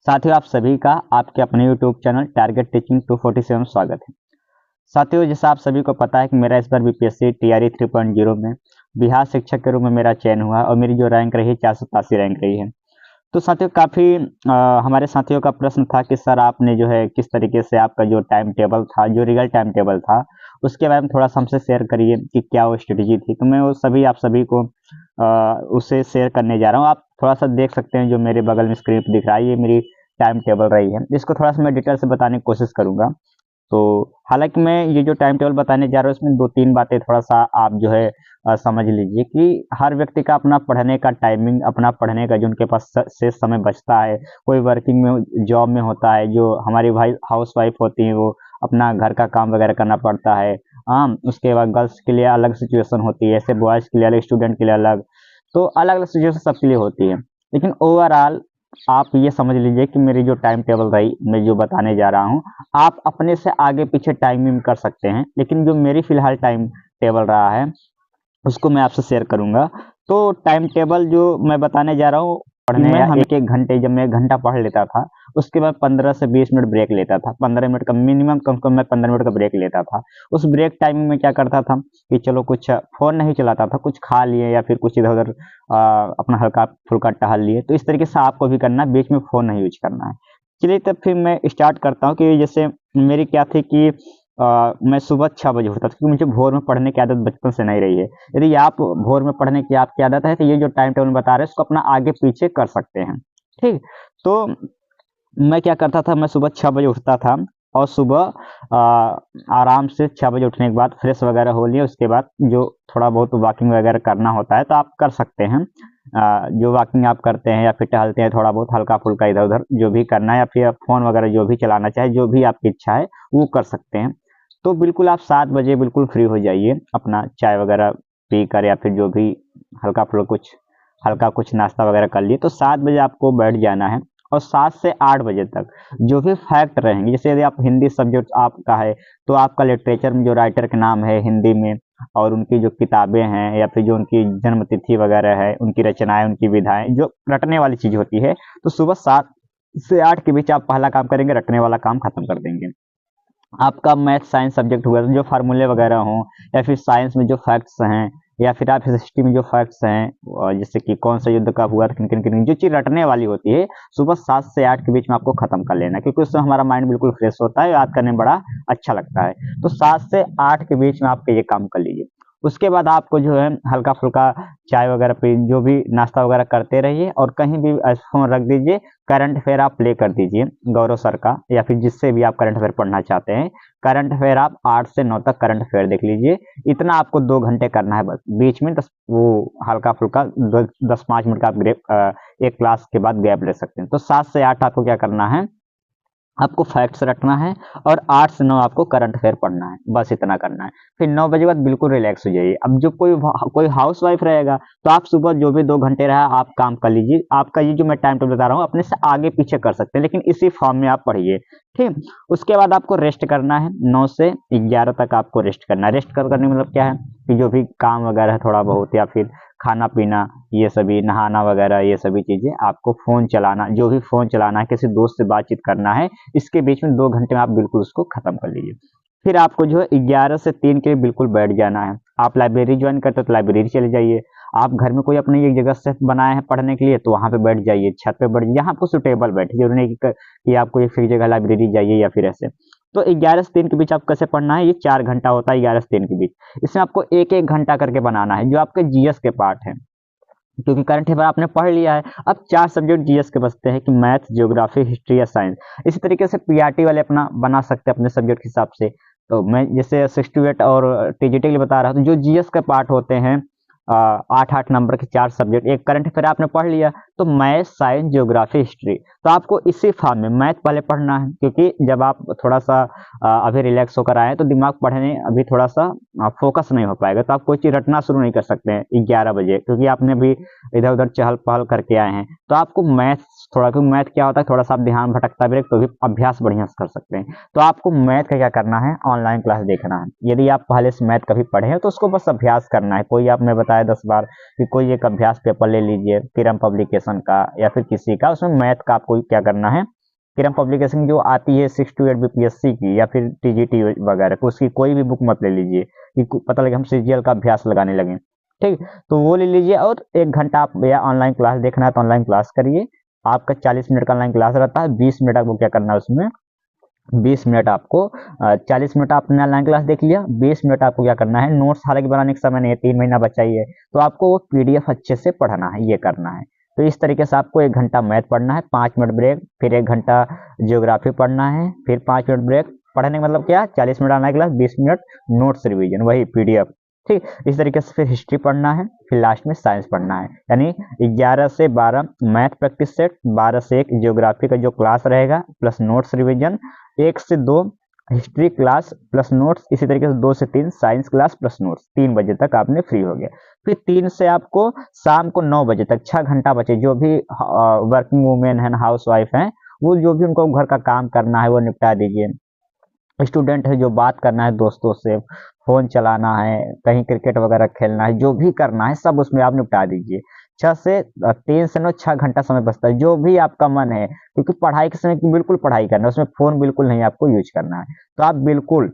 साथियों, आप सभी का आपके अपने YouTube चैनल टारगेट टीचिंग 247 स्वागत है। साथियों, जैसा आप सभी को पता है कि मेरा इस बार बीपीएससी टीआरई 3.0 में बिहार शिक्षक के रूप में मेरा चयन हुआ और मेरी जो रैंक रही 487 रैंक रही है। तो साथियों काफ़ी हमारे साथियों का प्रश्न था कि सर आपने जो है किस तरीके से आपका जो टाइम टेबल था, जो रियल टाइम टेबल था, उसके बारे में थोड़ा-सा हमसे शेयर करिए कि क्या वो स्ट्रेटजी थी। तो मैं वो सभी आप सभी को उसे शेयर करने जा रहा हूँ। आप थोड़ा-सा देख सकते हैं जो मेरे बगल में स्क्रीन पे दिख रहा है, ये मेरी टाइम टेबल रही है। इसको थोड़ा-सा मैं डिटेल से बताने की कोशिश करूँगा। तो हालाँकि मैं ये जो टाइम टेबल बताने जा रहा हूँ इसमें 2-3 बातें थोड़ा-सा आप जो है समझ लीजिए कि हर व्यक्ति का अपना पढ़ने का टाइमिंग, अपना पढ़ने का जो उनके पास शेष समय बचता है, कोई वर्किंग में जॉब में होता है, जो हमारी भाई हाउसवाइफ होती हैं वो अपना घर का काम वगैरह करना पड़ता है। उसके बाद गर्ल्स के लिए अलग सिचुएशन होती है, ऐसे बॉयज़ के लिए अलग, स्टूडेंट के लिए अलग, तो अलग-अलग सिचुएशन सबके लिए होती है। लेकिन ओवरऑल आप ये समझ लीजिए कि मेरी जो टाइम टेबल रही, मैं जो बताने जा रहा हूँ, आप अपने से आगे पीछे टाइमिंग कर सकते हैं, लेकिन जो मेरी फ़िलहाल टाइम टेबल रहा है, उसको मैं आपसे शेयर करूँगा। तो टाइम टेबल जो मैं बताने जा रहा हूँ, पढ़ने में हम 1-1 घंटे जब मैं 1 घंटा पढ़ लेता था, उसके बाद 15 से 20 मिनट ब्रेक लेता था। 15 मिनट का मिनिमम कम से कम मैं 15 मिनट का ब्रेक लेता था। उस ब्रेक टाइम में क्या करता था कि चलो कुछ फ़ोन नहीं चलाता था, कुछ खा लिए या फिर कुछ इधर-उधर अपना हल्का-फुल्का टहल लिए। तो इस तरीके से आपको भी करना है, बीच में फ़ोन नहीं यूज़ करना है। चलिए तब फिर मैं स्टार्ट करता हूँ कि जैसे मेरी क्या थी कि मैं सुबह 6 बजे उठता था क्योंकि मुझे भोर में पढ़ने की आदत बचपन से नहीं रही है। यदि आप भोर में पढ़ने की आपकी आदत है तो ये जो टाइम टेबल बता रहे हैं इसको अपना आगे-पीछे कर सकते हैं, ठीक? तो मैं क्या करता था, मैं सुबह 6 बजे उठता था और सुबह आराम से 6 बजे उठने के बाद फ्रेश वगैरह हो लिए, उसके बाद जो थोड़ा बहुत वॉकिंग वगैरह करना होता है तो आप कर सकते हैं। जो वॉकिंग आप करते हैं या फिर टहलते हैं थोड़ा बहुत हल्का-फुल्का इधर-उधर जो भी करना है या फिर आप फ़ोन वगैरह जो भी चलाना चाहे, जो भी आपकी इच्छा है, वो कर सकते हैं। तो बिल्कुल आप 7 बजे बिल्कुल फ्री हो जाइए, अपना चाय वगैरह पीकर या फिर जो भी हल्का कुछ नाश्ता वगैरह कर लिए, तो 7 बजे आपको बैठ जाना है और 7 से 8 बजे तक जो भी फैक्ट रहेंगे, जैसे यदि आप हिंदी सब्जेक्ट आपका है, तो आपका लिटरेचर में जो राइटर के नाम है हिंदी में और उनकी जो किताबें हैं या फिर जो उनकी जन्म तिथि वगैरह है, उनकी रचनाएँ, उनकी विधाएँ, जो रटने वाली चीज़ होती है, तो सुबह 7 से 8 के बीच आप पहला काम करेंगे, रटने वाला काम खत्म कर देंगे। आपका मैथ साइंस सब्जेक्ट हुआ, जो फार्मूले वगैरह हों या फिर साइंस में जो फैक्ट्स हैं या फिर आप हिस्ट्री में जो फैक्ट्स हैं जैसे कि कौन सा युद्ध कब हुआ था, किन-किन जो चीज़ रटने वाली होती है, सुबह 7 से 8 के बीच में आपको खत्म कर लेना है क्योंकि उससे हमारा माइंड बिल्कुल फ्रेश होता है, याद करने में बड़ा अच्छा लगता है। तो 7 से 8 के बीच में आप ये काम कर लीजिए। उसके बाद आपको जो है हल्का-फुल्का चाय वगैरह पी जो भी नाश्ता वगैरह करते रहिए और कहीं भी फ़ोन रख दीजिए, करंट अफ़ेयर आप प्ले कर दीजिए, गौरव सर का या फिर जिससे भी आप करंट अफ़ेयर पढ़ना चाहते हैं। करंट अफ़ेयर आप 8 से 9 तक करंट अफ़ेयर देख लीजिए। इतना आपको 2 घंटे करना है बस। बीच में 10 वो हल्का-फुल्का 10-5 मिनट का आप एक क्लास के बाद गैप ले सकते हैं। तो 7 से 8 आपको क्या करना है, आपको फैक्ट्स रटना है और 8 से 9 आपको करंट अफ़ेयर पढ़ना है, बस इतना करना है। फिर 9 बजे के बाद बिल्कुल रिलैक्स हो जाइए। अब जो कोई हाउसवाइफ़ रहेगा, तो आप सुबह जो भी 2 घंटे रहा आप काम कर लीजिए। आपका ये जो मैं टाइम टेबल बता रहा हूँ, अपने से आगे-पीछे कर सकते हैं, लेकिन इसी फॉर्म में आप पढ़िए, ठीक? उसके बाद आपको रेस्ट करना है, 9 से 11 तक आपको रेस्ट करना है। रेस्ट करने मतलब क्या है कि जो भी काम वगैरह है थोड़ा बहुत या फिर खाना-पीना, ये सभी नहाना वगैरह ये सभी चीज़ें, आपको फ़ोन चलाना जो भी फ़ोन चलाना है, किसी दोस्त से बातचीत करना है, इसके बीच में 2 घंटे में आप बिल्कुल उसको खत्म कर लीजिए। फिर आपको जो है 11 से 3 के लिए बिल्कुल बैठ जाना है। आप लाइब्रेरी जॉइन करते हो तो लाइब्रेरी चले जाइए। आप घर में कोई अपनी एक जगह से बनाए हैं पढ़ने के लिए तो वहाँ पे बैठ जाइए, छत पे बैठ जहाँ आपको सूटेबल बैठे। ज़रूरी नहीं कि आपको एक फिक्स जगह लाइब्रेरी जाइए या फिर ऐसे। तो 11 से 3 के बीच आपको कैसे पढ़ना है, ये 4 घंटा होता है 11 से 3 के बीच। इसमें आपको 1-1 घंटा करके बनाना है, जो आपके जीएस के पार्ट हैं। क्योंकि करंट अफेयर आपने पढ़ लिया है, अब 4 सब्जेक्ट जीएस के बचते हैं कि मैथ, ज्योग्राफी, हिस्ट्री या साइंस। इसी तरीके से पीआरटी वाले अपना बना सकते हैं अपने सब्जेक्ट के हिसाब से। तो मैं जैसे 6 टू 8 और टीजीटी के लिए बता रहा हूँ, तो जो जीएस के पार्ट होते हैं 8-8 नंबर के 4 सब्जेक्ट, एक करंट अफेयर आपने पढ़ लिया, तो मैथ, साइंस, ज्योग्राफी, हिस्ट्री। तो आपको इसी फॉर्म में मैथ पहले पढ़ना है क्योंकि जब आप थोड़ा-सा अभी रिलैक्स होकर आए हैं, तो दिमाग पढ़ने अभी थोड़ा-सा फोकस नहीं हो पाएगा, तो आप कोई चीज़ रटना शुरू नहीं कर सकते हैं 11 बजे क्योंकि आपने अभी इधर-उधर चहल-पहल करके आए हैं। तो आपको क्योंकि मैथ क्या होता है थोड़ा-सा आप ध्यान भटकता भी है, तो भी अभ्यास बढ़िया से कर सकते हैं। तो आपको मैथ का क्या करना है, ऑनलाइन क्लास देखना है। यदि आप पहले से मैथ कभी पढ़े हैं, तो उसको बस अभ्यास करना है। कोई आपने बताया 10 बार कि कोई एक अभ्यास पेपर ले लीजिए, किरम पब्लिकेशन का या फिर किसी का, उसमें मैथ का आपको क्या करना है, क्रम पब्लिकेशन जो आती है 6 to 8 बीपीएससी की या फिर टीजीटी वगैरह को, उसकी कोई भी बुक मत ले लीजिए कि पता लगे हम सीजीएल का अभ्यास लगाने लगे। ठीक, तो वो ले लीजिए और 1 घंटा आप या ऑनलाइन क्लास देखना है तो ऑनलाइन क्लास करिए। आपका 40 मिनट का ऑनलाइन क्लास रहता है, 20 मिनट आपको क्या करना है उसमें, 20 मिनट आपको 40 मिनट आपने ऑनलाइन क्लास देख लिया, 20 मिनट आपको क्या करना है, नोट्स हालांकि बनाने का समय नहीं है, 3 महीना बचा ही है, तो आपको वो पीडीएफ अच्छे से पढ़ना है, ये करना है। तो इस तरीके से आपको 1 घंटा मैथ पढ़ना है, 5 मिनट ब्रेक, फिर 1 घंटा ज्योग्राफी पढ़ना है, फिर 5 मिनट ब्रेक। पढ़ने का मतलब क्या, 40 minute online class, 20 minute notes revision, वही पीडीएफ। ठीक, इस तरीके से फिर हिस्ट्री पढ़ना है, फिर लास्ट में साइंस पढ़ना है। यानी 11 से 12 मैथ प्रैक्टिस सेट, 12 से 1 ज्योग्राफी का जो क्लास रहेगा प्लस नोट्स रिवीजन, 1 से 2 हिस्ट्री क्लास प्लस नोट्स, इसी तरीके से 2 से 3 साइंस क्लास प्लस नोट्स। 3 बजे तक आपने फ्री हो गया। फिर 3 से आपको शाम को 9 बजे तक 6 घंटा बचे, जो भी वर्किंग वुमेन है, हाउस वाइफ है, वो जो भी उनको घर का काम करना है वो निपटा दीजिए। स्टूडेंट है जो बात करना है दोस्तों से, फोन चलाना है, कहीं क्रिकेट वगैरह खेलना है, जो भी करना है सब उसमें आप निपटा दीजिए। 3 से 9 6 घंटा समय बचता है, जो भी आपका मन है, क्योंकि पढ़ाई के समय बिल्कुल पढ़ाई करना है, उसमें फोन बिल्कुल नहीं आपको यूज करना है। तो आप बिल्कुल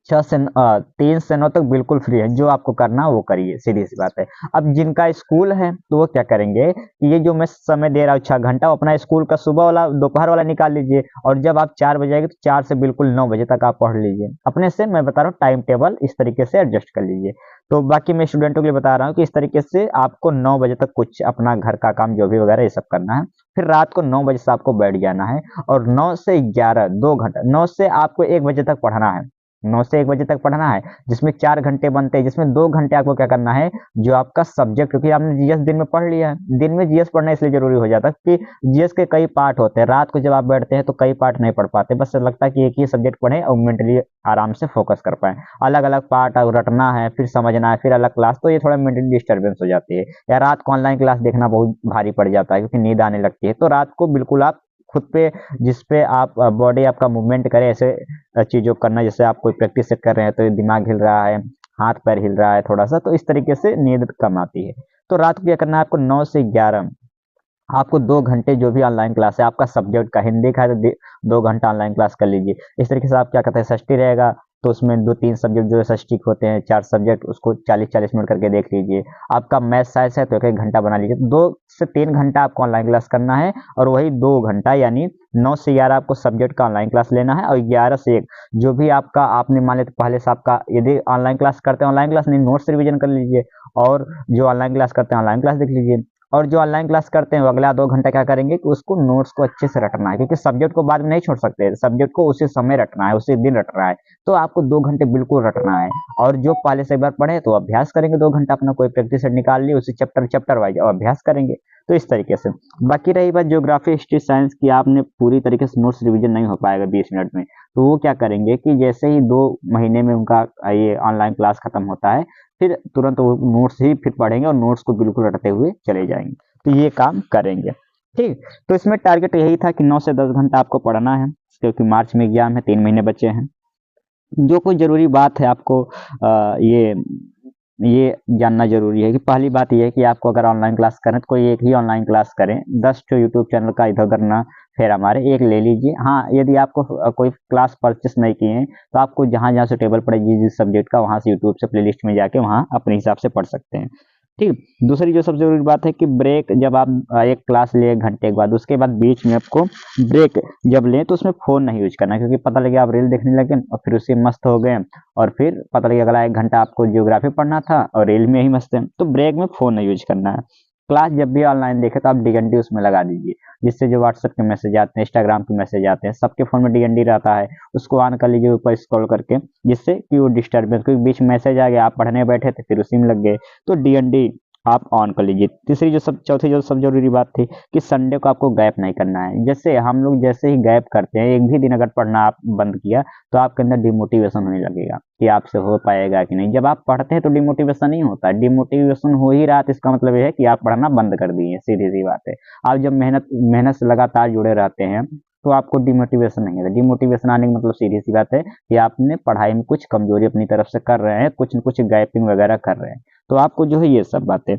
3 से 9 तक बिल्कुल फ्री है, जो आपको करना वो करिए, सीधी सी बात है। अब जिनका स्कूल है तो वो क्या करेंगे कि ये जो मैं समय दे रहा हूँ 6 घंटा, अपना स्कूल का सुबह वाला दोपहर वाला निकाल लीजिए, और जब आप 4 बजे आएंगे तो 4 से बिल्कुल 9 बजे तक आप पढ़ लीजिए। अपने से मैं बता रहा हूँ टाइम टेबल इस तरीके से एडजस्ट कर लीजिए। तो बाकी मैं स्टूडेंटों के लिए बता रहा हूँ कि इस तरीके से आपको 9 बजे तक कुछ अपना घर का काम जो भी वगैरह ये सब करना है, फिर रात को 9 बजे से आपको बैठ जाना है, और 9 से 11 2 घंटा, 9 से आपको 1 बजे तक पढ़ना है, 9 से 1 बजे तक पढ़ना है, जिसमें 4 घंटे बनते हैं, जिसमें 2 घंटे आपको क्या करना है, जो आपका सब्जेक्ट, क्योंकि आपने जीएस दिन में पढ़ लिया है, दिन में जीएस पढ़ना इसलिए जरूरी हो जाता है कि जीएस के कई पार्ट होते हैं, रात को जब आप बैठते हैं तो कई पार्ट नहीं पढ़ पाते, बस लगता है कि एक ही सब्जेक्ट पढ़ें और मेंटली आराम से फोकस कर पाए। अलग अलग पार्ट रटना है, फिर समझना है, फिर अलग क्लास, तो ये थोड़ा मेंटली डिस्टर्बेंस हो जाती है। या रात को ऑनलाइन क्लास देखना बहुत भारी पड़ जाता है, क्योंकि नींद आने लगती है। तो रात को बिल्कुल आप खुद पे, जिस पे आप बॉडी आपका मूवमेंट करे, ऐसे चीजों को करना, जैसे आप कोई प्रैक्टिस कर रहे हैं तो दिमाग हिल रहा है, हाथ पैर हिल रहा है थोड़ा सा, तो इस तरीके से नींद कम आती है। तो रात को क्या करना है आपको, 9 से 11 आपको 2 घंटे जो भी ऑनलाइन क्लास है आपका सब्जेक्ट का, हिंदी का है तो 2 घंटा ऑनलाइन क्लास कर लीजिए। इस तरीके से आप क्या करते हैं, षष्ठी रहेगा तो उसमें 2-3 सब्जेक्ट जो है षष्ठी के होते हैं, 4 सब्जेक्ट, उसको 40-40 मिनट करके देख लीजिए। आपका मैथ साइंस है तो 1-1 घंटा बना लीजिए। 2 से 3 घंटा आपको ऑनलाइन क्लास करना है, और वही 2 घंटा यानी 9 से 11 आपको सब्जेक्ट का ऑनलाइन क्लास लेना है, और 11 से 1 जो भी आपका आपने मान लिया पहले से आपका, यदि ऑनलाइन क्लास करते हैं ऑनलाइन क्लास नहीं, नोट्स रिवीजन कर लीजिए, और जो ऑनलाइन क्लास करते हैं ऑनलाइन क्लास देख लीजिए। और जो ऑनलाइन क्लास करते हैं वो अगला 2 घंटा क्या करेंगे कि उसको नोट्स को अच्छे से रटना है, क्योंकि सब्जेक्ट को बाद में नहीं छोड़ सकते, सब्जेक्ट को उसी समय रटना है, उसी दिन रटना है। तो आपको 2 घंटे बिल्कुल रटना है, और जो पहले से एक बार पढ़े तो अभ्यास करेंगे 2 घंटा, अपना कोई प्रैक्टिस सेट निकाल लिए, उसी चैप्टर वाइज और अभ्यास करेंगे। तो इस तरीके से। बाकी रही बात ज्योग्राफी हिस्ट्री साइंस की, आपने पूरी तरीके से नोट्स रिवीजन नहीं हो पाएगा 20 मिनट में, तो वो क्या करेंगे कि जैसे ही 2 महीने में उनका ये ऑनलाइन क्लास खत्म होता है, फिर तुरंत वो नोट्स ही फिर पढ़ेंगे और नोट्स को बिल्कुल रटते हुए चले जाएंगे। तो ये काम करेंगे। ठीक, तो इसमें टारगेट यही था कि 9 से 10 घंटा आपको पढ़ना है, क्योंकि मार्च में एग्जाम है, 3 महीने बचे हैं। जो कोई जरूरी बात है आपको ये जानना जरूरी है कि पहली बात ये है कि आपको अगर ऑनलाइन क्लास करें तो कोई एक ही ऑनलाइन क्लास करें, 10 तो यूट्यूब चैनल का इधर उधर ना फेरा मारे, एक ले लीजिए। हाँ, यदि आपको कोई क्लास परचेस नहीं किए हैं तो आपको जहाँ जहाँ सुटेबल पड़े जिस सब्जेक्ट का, वहाँ से यूट्यूब से प्लेलिस्ट में जाके वहाँ अपने हिसाब से पढ़ सकते हैं। ठीक, दूसरी जो सबसे जरूरी बात है कि ब्रेक, जब आप एक क्लास ले 1 घंटे के बाद, उसके बाद बीच में आपको ब्रेक जब लें तो उसमें फोन नहीं यूज करना, क्योंकि पता लगे आप रील देखने लगे और फिर उससे मस्त हो गए, और फिर पता लगे अगला 1 घंटा आपको ज्योग्राफी पढ़ना था और रील में ही मस्त है, तो ब्रेक में फोन नहीं यूज करना है। क्लास जब भी ऑनलाइन देखे तो आप डीएनडी उसमें लगा दीजिए, जिससे जो व्हाट्सएप के मैसेज आते हैं, इंस्टाग्राम के मैसेज आते हैं, सबके फोन में डीएनडी रहता है, उसको ऑन कर लीजिए ऊपर स्क्रॉल करके, जिससे कि वो डिस्टर्बेंस, क्योंकि बीच में मैसेज आ गया, आप पढ़ने बैठे थे फिर उसी में लग गए, तो डीएनडी आप ऑन कर लीजिए। चौथी जो सब जरूरी बात थी कि संडे को आपको गैप नहीं करना है। जैसे हम लोग जैसे ही गैप करते हैं, एक भी दिन अगर पढ़ना आप बंद किया तो आपके अंदर डिमोटिवेशन होने लगेगा कि आपसे हो पाएगा कि नहीं। जब आप पढ़ते हैं तो डिमोटिवेशन नहीं होता, डिमोटिवेशन हो ही रहा तो इसका मतलब यह है कि आप पढ़ना बंद कर दिए, सीधी सी बात है। आप जब मेहनत से लगातार जुड़े रहते हैं तो आपको डिमोटिवेशन नहीं आता। डिमोटिवेशन आने का मतलब सीधी सी बात है कि आपने पढ़ाई में कुछ कमजोरी अपनी तरफ से कर रहे हैं, कुछ न कुछ गैपिंग वगैरह कर रहे हैं, तो आपको जो है ये सब बातें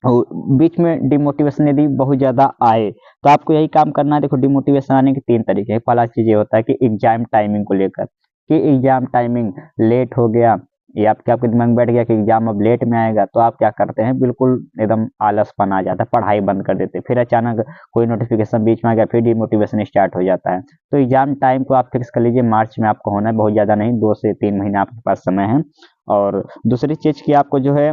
और बीच में डिमोटिवेशन यदि बहुत ज़्यादा आए तो आपको यही काम करना है। देखो, डिमोटिवेशन आने के 3 तरीके हैं। पहला चीज़ ये होता है कि एग्ज़ाम टाइमिंग को लेकर, कि एग्ज़ाम टाइमिंग लेट हो गया, या आपके दिमाग में बैठ गया कि एग्ज़ाम अब लेट में आएगा, तो आप क्या करते हैं, बिल्कुल एकदम आलसपन आ जाता है, पढ़ाई बंद कर देते हैं। फिर अचानक कोई नोटिफ़िकेशन बीच में आ गया, फिर डिमोटिवेशन स्टार्ट हो जाता है। तो एग्ज़ाम टाइम को आप फिक्स कर लीजिए, मार्च में आपको होना है, बहुत ज़्यादा नहीं, 2 से 3 महीने आपके पास समय है। और दूसरी चीज़ कि आपको जो है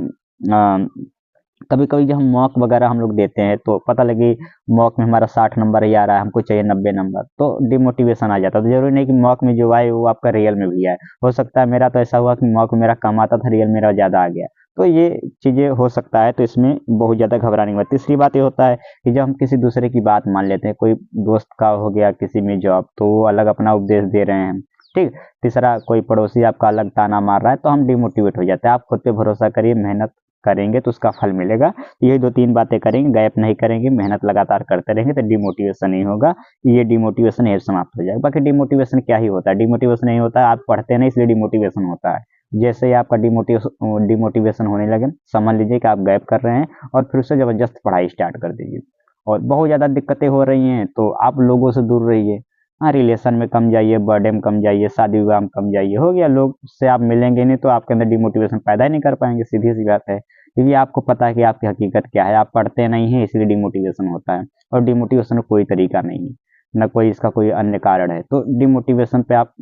कभी-कभी जब हम मॉक वगैरह हम लोग देते हैं तो पता लगे मॉक में हमारा 60 नंबर ही आ रहा है, हमको चाहिए 90 नंबर, तो डिमोटिवेशन आ जाता है। तो ज़रूरी नहीं कि मॉक में जो आए वो आपका रियल में भी आए। हो सकता है, मेरा तो ऐसा हुआ कि मॉक में मेरा कम आता था, रियल मेरा ज़्यादा आ गया। तो ये चीज़ें हो सकता है, तो इसमें बहुत ज़्यादा घबराने की बात। तीसरी बात ये होता है कि जब हम किसी दूसरे की बात मान लेते हैं, कोई दोस्त का हो गया किसी में जॉब, तो वो अलग अपना उपदेश दे रहे हैं, ठीक। तीसरा, कोई पड़ोसी आपका अलग ताना मार रहा है, तो हम डिमोटिवेट हो जाते हैं। आप खुद पे भरोसा करिए, मेहनत करेंगे तो उसका फल मिलेगा। यही 2-3 बातें करेंगे, गैप नहीं करेंगे, मेहनत लगातार करते रहेंगे, तो डिमोटिवेशन नहीं होगा। ये डिमोटिवेशन यही समाप्त हो जाएगा। बाकी डिमोटिवेशन क्या ही होता है, डिमोटिवेशन नहीं होता है, आप पढ़ते नहीं इसलिए डिमोटिवेशन होता है। जैसे ही आपका डिमोटिवेशन होने लगे, समझ लीजिए कि आप गैप कर रहे हैं और फिर से ज़बरदस्त पढ़ाई स्टार्ट कर दीजिए। और बहुत ज़्यादा दिक्कतें हो रही हैं तो आप लोगों से दूर रहिए। हाँ, रिलेशन में कम जाइए, बर्थडे में कम जाइए, शादी विवाह में कम जाइए, हो गया। लोग से आप मिलेंगे नहीं तो आपके अंदर डिमोटिवेशन पैदा ही नहीं कर पाएंगे, सीधी सी बात है। क्योंकि आपको पता है कि आपकी हकीकत क्या है, आप पढ़ते नहीं हैं इसलिए डिमोटिवेशन होता है। और डिमोटिवेशन का कोई तरीका नहीं है, न कोई इसका कोई अन्य कारण है। तो डिमोटिवेशन पे आप,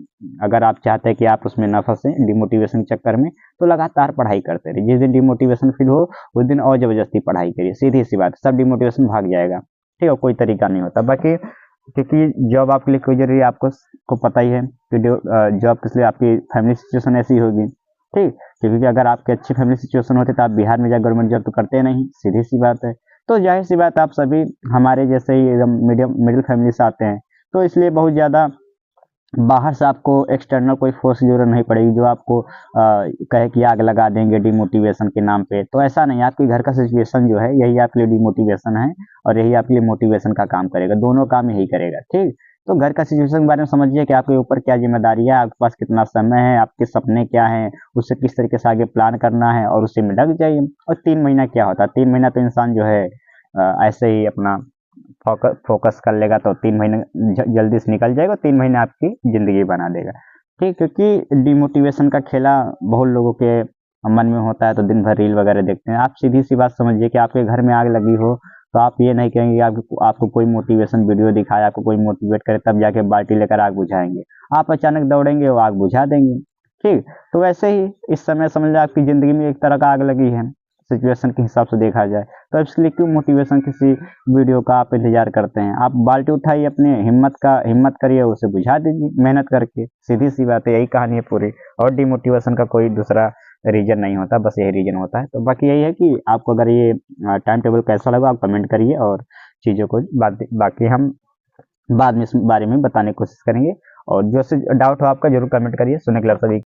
अगर आप चाहते हैं कि आप उसमें ना फंसें डिमोटिवेशन के चक्कर में, तो लगातार पढ़ाई करते रहिए। जिस दिन डिमोटिवेशन फील हो उस दिन और ज़बरदस्ती पढ़ाई करिए, सीधी सी बात, सब डिमोटिवेशन भाग जाएगा। ठीक है, कोई तरीका नहीं होता। बाकी क्योंकि जॉब आपके लिए क्यों ज़रूरी है, आपको को पता ही है कि जॉब किस लिए, आपकी फैमिली सिचुएशन ऐसी होगी, ठीक। क्योंकि अगर आपकी अच्छी फैमिली सिचुएशन होती तो आप बिहार में जाकर गवर्नमेंट जॉब तो करते नहीं, सीधी सी बात है। तो जाहिर सी बात, आप सभी हमारे जैसे ही एकदम मिडिल फैमिली से आते हैं, तो इसलिए बहुत ज़्यादा बाहर से आपको एक्सटर्नल कोई फोर्स की ज़रूरत नहीं पड़ेगी जो आपको कहे कि आग लगा देंगे डिमोटिवेशन के नाम पे। तो ऐसा नहीं है, आपके घर का सिचुएशन जो है यही आपके लिए डिमोटिवेशन है और यही आपके लिए मोटिवेशन का काम करेगा, दोनों काम यही करेगा, ठीक। तो घर का सिचुएशन के बारे में समझिए कि आपके ऊपर क्या जिम्मेदारी है, आपके पास कितना समय है, आपके सपने क्या हैं, उससे किस तरीके से आगे प्लान करना है और उसी में लग जाइए। और 3 महीना क्या होता है, 3 महीना तो इंसान जो है ऐसे ही अपना फोकस कर लेगा तो 3 महीने जल्दी से निकल जाएगा, 3 महीने आपकी ज़िंदगी बना देगा, ठीक। क्योंकि डिमोटिवेशन का खेला बहुत लोगों के मन में होता है, तो दिन भर रील वगैरह देखते हैं। आप सीधी-सी बात समझिए कि आपके घर में आग लगी हो, तो आप ये नहीं कहेंगे कि आपको आपको कोई मोटिवेशन वीडियो दिखाए, आपको कोई मोटिवेट करे तब जाके बाल्टी लेकर आग बुझाएँगे। आप अचानक दौड़ेंगे, वो आग बुझा देंगे, ठीक। तो वैसे ही इस समय समझ लें आपकी ज़िंदगी में एक तरह का आग लगी है, सिचुएशन के हिसाब से देखा जाए। तो इसलिए क्यों मोटिवेशन किसी वीडियो का आप इंतजार करते हैं, आप बाल्टी उठाइए, अपने हिम्मत करिए, उसे बुझा दीजिए मेहनत करके, सीधी सी बात है, यही कहानी है पूरी। और डिमोटिवेशन का कोई दूसरा रीजन नहीं होता, बस यही रीजन होता है। तो बाकी यही है कि आपको अगर ये टाइम टेबल कैसा लगा आप कमेंट करिए, और चीज़ों को बाकी हम बाद में इस बारे में बताने की कोशिश करेंगे। और जो से डाउट हो आपका जरूर कमेंट करिए। सुनने के लिए आप सभी